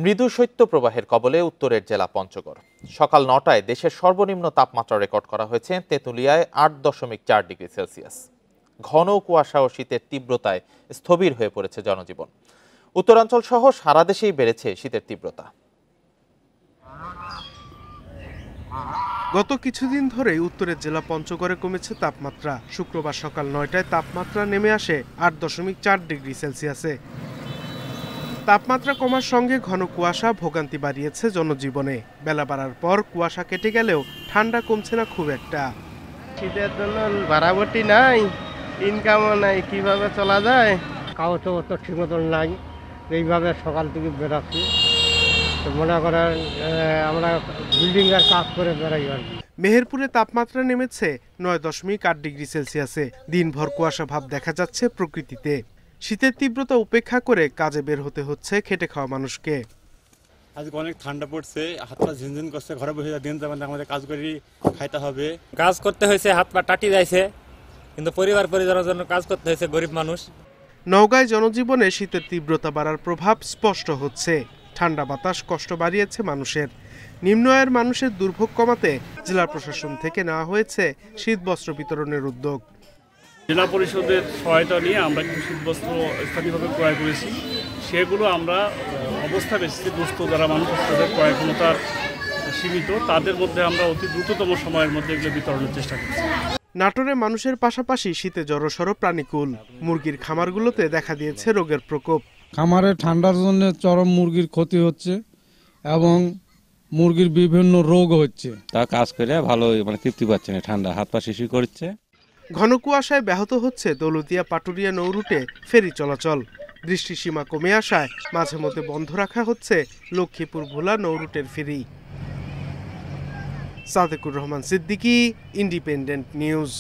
মৃদু শৈত্যপ্রবাহের কবলে উত্তরের জেলা পঞ্চগড়। সকাল ৯টায় দেশের সর্বনিম্ন তাপমাত্রা রেকর্ড করা হয়েছে তেঁতুলিয়ায় ৮.৪ ডিগ্রি সেলসিয়াস। ঘন কুয়াশা ও শীতের তীব্রতায় স্থবির হয়ে পড়েছে জনজীবন। উত্তরাঞ্চল সহ সারা দেশেই বেড়েছে শীতের তীব্রতা। গত কিছুদিন ধরেই উত্তরের জেলা পঞ্চগড়ে কমেছে তাপমাত্রা। শুক্রবার সকাল ৯টায় তাপমাত্রা নেমে আসে ৮.৪ ডিগ্রি সেলসিয়াসে। তাপমাত্রা কমার সঙ্গে ঘন কুয়াশা ভোগান্তি বাড়িয়েছে জনজীবনে। বেলা বাড়ার পর কুয়াশা কেটে গেলেও ঠান্ডা কমছে না খুব একটা। শীতের জন্য বাড়াবটি নাই, ইনকামও নাই, কিভাবে চলা যায়? কাগজ তো ঠিক মতন নাই, এইভাবে সকাল থেকে বেরোচ্ছি। তো মনে করেন আমরা বিল্ডিংয়ের কাজ করে বেড়াই আর কি। মেহেরপুরে তাপমাত্রা নেমেছে ৯.৮ ডিগ্রি সেলসিয়াসে। দিনভর কুয়াশা ভাব দেখা যাচ্ছে প্রকৃতিতে। শীতের তীব্রতা উপেক্ষা করে কাজে বের হতে হচ্ছে খেটে খাওয়া মানুষকে। আজকে অনেক ঠান্ডা পড়ছে, হাত পা ঝিনঝিন করছে, ঘরে বসে দিন যাবেন, আমাদের কাজ করি খাইতে হবে। কাজ করতে হয়েছে, হাত পা টাটি যাইছে, কিন্তু পরিবার পরিজনের জন্য কাজ করতে হয়েছে, গরিব মানুষ। নওগাঁয় জনজীবনে শীতের তীব্রতা বাড়ার প্রভাব স্পষ্ট হচ্ছে। ঠান্ডা বাতাস কষ্ট বাড়িয়েছে মানুষের। নিম্ন আয়ের মানুষের দুর্ভোগ কমাতে জেলা প্রশাসন থেকে নেওয়া হয়েছে শীতবস্ত্র বিতরণের উদ্যোগ। জেলা পরিষদের সহায়তা নিয়ে আমরা কিছু শীতবস্ত্র স্থানীয়ভাবে ক্রয় করেছি। সেগুলো আমরা অবস্থা বেশি দুস্থ যারা মানুষ তাদের ক্রয় ক্ষমতা সীমিত, তাদের মধ্যে আমরা অতি দ্রুততম সময়ের মধ্যে এগুলো বিতরণের চেষ্টা করছি। নাটোরে মানুষের পাশাপাশি শীতে জড়সড় প্রাণীকুল। মুরগির খামারগুলোতে দেখা দিয়েছে রোগের প্রকোপ। খামারে ঠান্ডার জন্য চরম মুরগির ক্ষতি হচ্ছে এবং মুরগির বিভিন্ন রোগ হচ্ছে। তা কাজ করে ভালো তৃপ্তি পাচ্ছে না, ঠান্ডা হাত পা শিশির করছে। ঘন কুয়াশায় ব্যাহত হচ্ছে দৌলতিয়া পাটুরিয়া নৌরুটে ফেরি চলাচল। দৃষ্টিসীমা কমে আসায় মাঝে মধ্যে বন্ধ রাখা হচ্ছে লক্ষ্মীপুর ভোলা নৌরুটের ferry. Sadekur Rahman Siddiqui, Independent news.